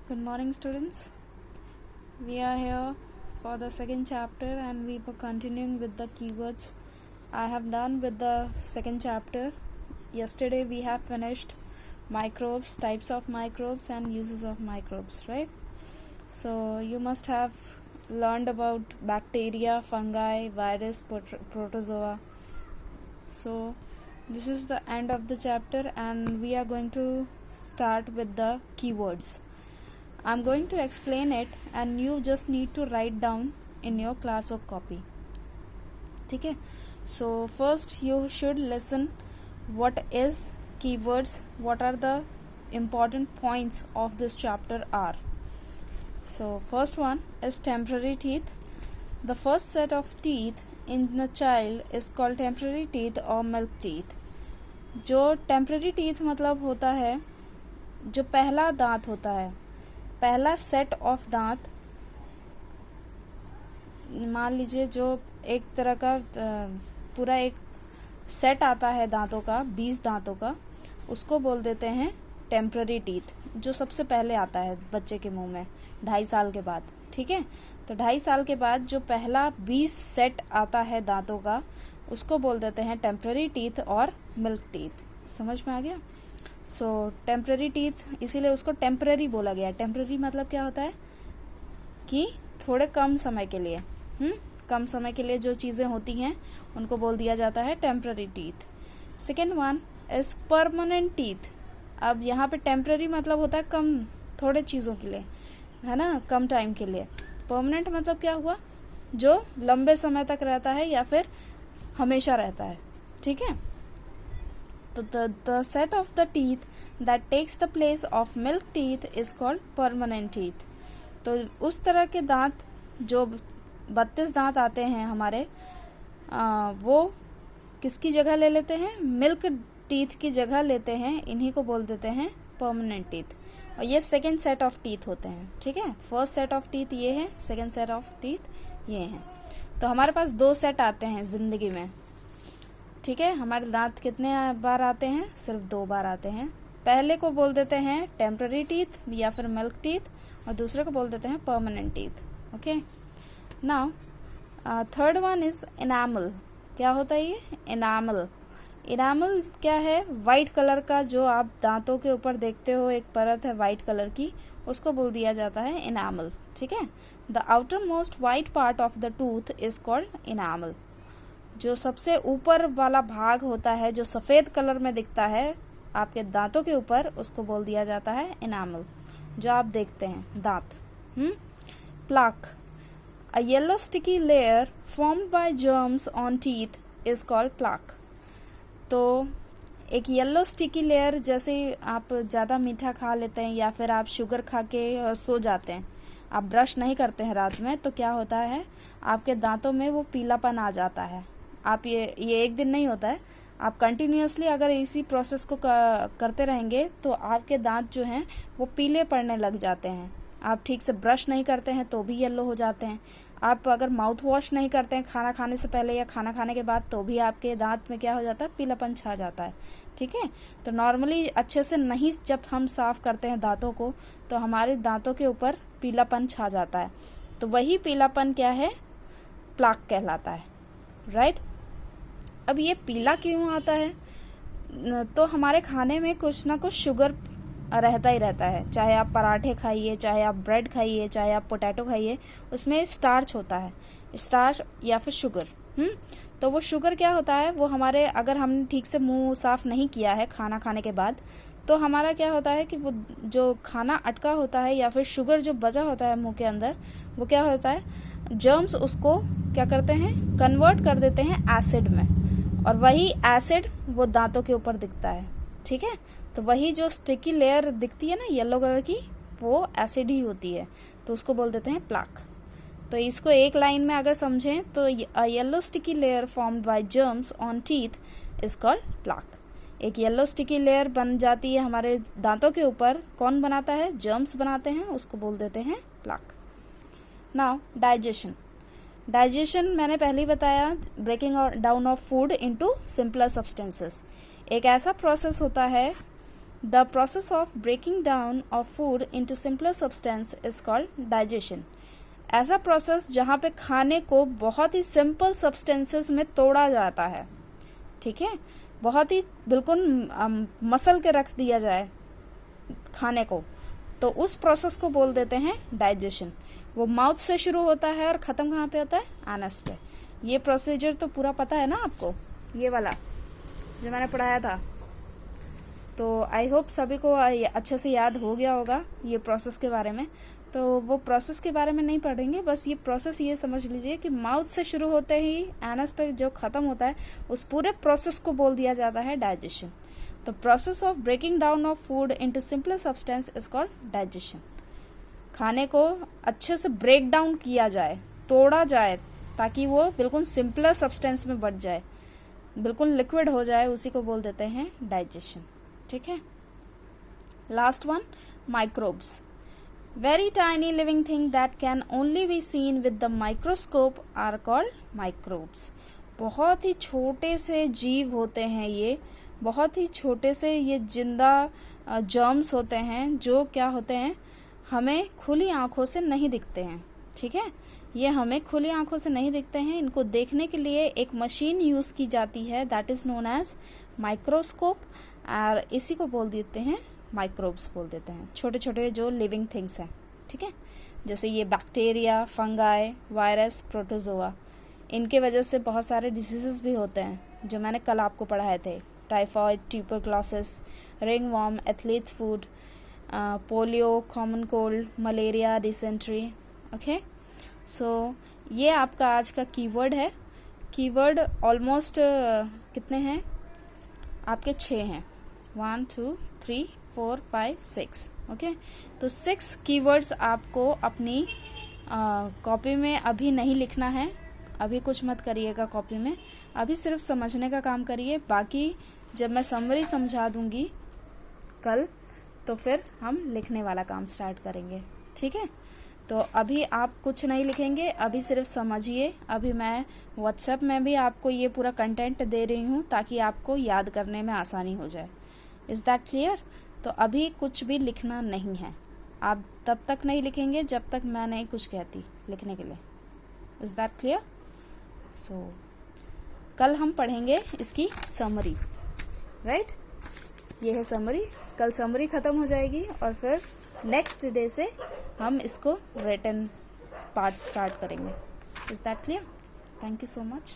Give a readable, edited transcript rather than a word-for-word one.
Good morning, students. We are here for the second chapter and we were continuing with the keywords. I have done with the second chapter. Yesterday we have finished microbes, types of microbes and uses of microbes, right? So you must have learned about bacteria, fungi, virus, protozoa. So this is the end of the chapter and we are going to start with the keywords. I'm going to explain it and you just need to write down in your classwork copy. ठीक है? So first you should listen what is keywords, what are the important points of this chapter are. So first one is temporary teeth. The first set of teeth in a child is called temporary teeth or milk teeth. जो temporary teeth मतलब होता है जो पहला दांत होता है, पहला सेट ऑफ दांत, मान लीजिए जो एक तरह का पूरा एक सेट आता है दांतों का, 20 दांतों का, उसको बोल देते हैं टेम्पररी टीथ, जो सबसे पहले आता है बच्चे के मुंह में 2.5 साल के बाद. ठीक है, तो 2.5 साल के बाद जो पहला 20 सेट आता है दांतों का, उसको बोल देते हैं टेम्पररी टीथ और मिल्क टीथ. समझ में आ गया? सो टेम्पररी टीथ इसीलिए उसको टेम्पररी बोला गया. टेम्पररी मतलब क्या होता है कि थोड़े कम समय के लिए, कम समय के लिए जो चीज़ें होती हैं उनको बोल दिया जाता है temporary teeth. Second one is permanent teeth. अब यहाँ पे टेम्पररी मतलब होता है कम, थोड़े चीज़ों के लिए, है ना, कम टाइम के लिए. परमानेंट मतलब क्या हुआ, जो लंबे समय तक रहता है या फिर हमेशा रहता है. ठीक है, तो the set of the teeth that takes the place of milk teeth is called permanent teeth. तो उस तरह के दांत जो 32 दांत आते हैं हमारे, वो किसकी जगह ले लेते हैं, मिल्क टीथ की जगह लेते हैं. इन्हीं को बोल देते हैं परमानेंट टीथ. और ये सेकेंड सेट ऑफ टीथ होते हैं. ठीक है, फर्स्ट सेट ऑफ टीथ ये है, सेकेंड सेट ऑफ टीथ ये हैं. तो हमारे पास 2 सेट आते हैं जिंदगी में. ठीक है, हमारे दांत कितने बार आते हैं, सिर्फ 2 बार आते हैं. पहले को बोल देते हैं टेम्पररी टीथ या फिर मिल्क टीथ, और दूसरे को बोल देते हैं permanent teeth. Okay, now third one is enamel. क्या होता है ये एनामल? एनामल क्या है, वाइट कलर का जो आप दांतों के ऊपर देखते हो, एक परत है वाइट कलर की, उसको बोल दिया जाता है एनामल. ठीक है, the outer most white part of the tooth is called enamel. जो सबसे ऊपर वाला भाग होता है जो सफ़ेद कलर में दिखता है आपके दांतों के ऊपर, उसको बोल दिया जाता है एनामल, जो आप देखते हैं दांत. Plaque. A yellow sticky layer formed by germs on teeth is called plaque. तो एक येलो स्टिकी लेयर, जैसे आप ज़्यादा मीठा खा लेते हैं या फिर आप शुगर खा के सो जाते हैं, आप ब्रश नहीं करते हैं रात में, तो क्या होता है आपके दांतों में वो पीलापन आ जाता है. आप ये एक दिन नहीं होता है, आप कंटिन्यूअसली अगर इसी प्रोसेस को करते रहेंगे तो आपके दांत जो हैं वो पीले पड़ने लग जाते हैं. आप ठीक से ब्रश नहीं करते हैं तो भी येलो हो जाते हैं. आप अगर माउथ वॉश नहीं करते हैं खाना खाने से पहले या खाना खाने के बाद, तो भी आपके दांत में क्या हो जाता है, पीलापन छा जाता है. ठीक है, तो नॉर्मली अच्छे से नहीं जब हम साफ़ करते हैं दांतों को, तो हमारे दांतों के ऊपर पीलापन छा जाता है. तो वही पीलापन क्या है, प्लाक कहलाता है. राइट. अब ये पीला क्यों आता है, तो हमारे खाने में कुछ ना कुछ शुगर रहता ही रहता है. चाहे आप पराठे खाइए, चाहे आप ब्रेड खाइए, चाहे आप पोटैटो खाइए, उसमें स्टार्च होता है, स्टार्च या फिर शुगर. तो वो शुगर क्या होता है, वो हमारे, अगर हमने ठीक से मुंह साफ़ नहीं किया है खाना खाने के बाद, तो हमारा क्या होता है कि वो जो खाना अटका होता है या फिर शुगर जो बचा होता है मुंह के अंदर, वो क्या होता है, जर्म्स उसको क्या करते हैं, कन्वर्ट कर देते हैं एसिड में, और वही एसिड वो दांतों के ऊपर दिखता है. ठीक है, तो वही जो स्टिकी लेयर दिखती है ना येलो कलर की, वो एसिड ही होती है, तो उसको बोल देते हैं प्लाक. तो इसको एक लाइन में अगर समझें तो yellow sticky layer formed by germs on teeth is called plaque. एक येलो स्टिकी लेयर बन जाती है हमारे दांतों के ऊपर. कौन बनाता है, जर्म्स बनाते हैं, उसको बोल देते हैं प्लाक. Now digestion. डाइजेशन मैंने पहले ही बताया, breaking down of food into simpler substances. एक ऐसा प्रोसेस होता है the process of breaking down of food into simpler substance is called digestion. ऐसा प्रोसेस जहाँ पे खाने को बहुत ही सिंपल सब्सटेंसेस में तोड़ा जाता है, ठीक है, बहुत ही बिल्कुल मसल के रख दिया जाए खाने को, तो उस प्रोसेस को बोल देते हैं डाइजेशन। वो माउथ से शुरू होता है और ख़त्म कहाँ पे होता है? एनस पे। ये प्रोसीजर तो पूरा पता है ना आपको, ये वाला जो मैंने पढ़ाया था। तो आई होप सभी को अच्छे से याद हो गया होगा ये प्रोसेस के बारे में। तो वो प्रोसेस के बारे में नहीं पढ़ेंगे, बस ये प्रोसेस ये समझ लीजिए कि माउथ से शुरू होते ही एनस पे जो ख़त्म होता है उस पूरे प्रोसेस को बोल दिया जाता है डाइजेशन। तो process of breaking down of food into simpler substance is called digestion. खाने को अच्छे से ब्रेक डाउन किया जाए, तोड़ा जाए, ताकि वो बिल्कुल सिंपलर सब्सटेंस में बढ़ जाए, बिल्कुल लिक्विड हो जाए, उसी को बोल देते हैं डाइजेशन, ठीक है। Last one, microbes. Very tiny living thing that can only be seen with the microscope are called microbes. बहुत ही छोटे से जीव होते हैं ये, बहुत ही छोटे से ये जिंदा जर्म्स होते हैं जो क्या होते हैं, हमें खुली आंखों से नहीं दिखते हैं, ठीक है। ये हमें खुली आंखों से नहीं दिखते हैं, इनको देखने के लिए एक मशीन यूज़ की जाती है, that is known as microscope, और इसी को बोल देते हैं माइक्रोब्स बोल देते हैं, छोटे छोटे जो लिविंग थिंग्स हैं, ठीक है। जैसे ये बैक्टीरिया, फंगाई, वायरस, प्रोटोजोआ, इनके वजह से बहुत सारे डिसीजेस भी होते हैं जो मैंने कल आपको पढ़ाए थे, typhoid, tuberculosis, ringworm, athlete's foot, polio, common cold, malaria, dysentery, okay. So ये आपका आज का कीवर्ड है। कीवर्ड ऑलमोस्ट कितने हैं आपके? 6 हैं, 1 2 3 4 5 6, ओके। तो 6 कीवर्ड्स आपको अपनी कॉपी में अभी नहीं लिखना है, अभी कुछ मत करिएगा कॉपी में, अभी सिर्फ समझने का काम करिए। बाकी जब मैं समरी समझा दूंगी कल, तो फिर हम लिखने वाला काम स्टार्ट करेंगे, ठीक है। तो अभी आप कुछ नहीं लिखेंगे, अभी सिर्फ समझिए। अभी मैं व्हाट्सएप में भी आपको ये पूरा कंटेंट दे रही हूँ ताकि आपको याद करने में आसानी हो जाए। Is that clear? तो अभी कुछ भी लिखना नहीं है, आप तब तक नहीं लिखेंगे जब तक मैं नहीं कुछ कहती लिखने के लिए। Is that clear? सो कल हम पढ़ेंगे इसकी समरी, राइट? ये है समरी। कल समरी ख़त्म हो जाएगी और फिर नेक्स्ट डे से हम इसको रिटन पार्ट स्टार्ट करेंगे। Is that clear? Thank you so much.